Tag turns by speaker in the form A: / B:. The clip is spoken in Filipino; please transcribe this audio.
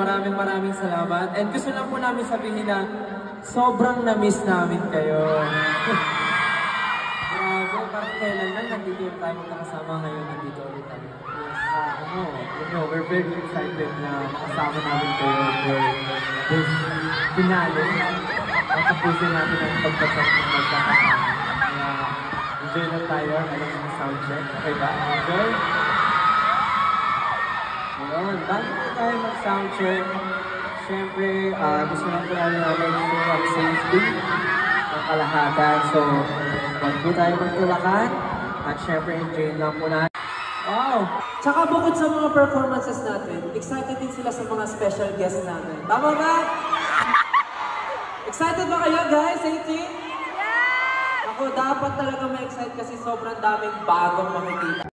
A: maraming salamat. And gusto lang po namin sabihin na sobrang na-miss namin kayo. Grabe, parang kailan lang nandito tayo magkakasama ngayon, nandito ulit tayo. We're very excited na makasama namin kayo for this finale. Matapusin natin ang pagtatap ng magkakasama. Enjoy na tayo, alam mo soundcheck. Okay ba? Enjoy? Ayun, bago po tayo mag-soundcheck, siyempre, gusto lang po namin sure ang safety ng kalahatan. So, wag po tayo magtulakan at siyempre, enjoy lang po natin. Wow!
B: Tsaka bukod sa mga performances natin, excited din sila sa mga special guests natin. Tama ba? Excited ba kayo guys? 18? Ako dapat talaga ma-excite kasi sobrang daming bagong makikita.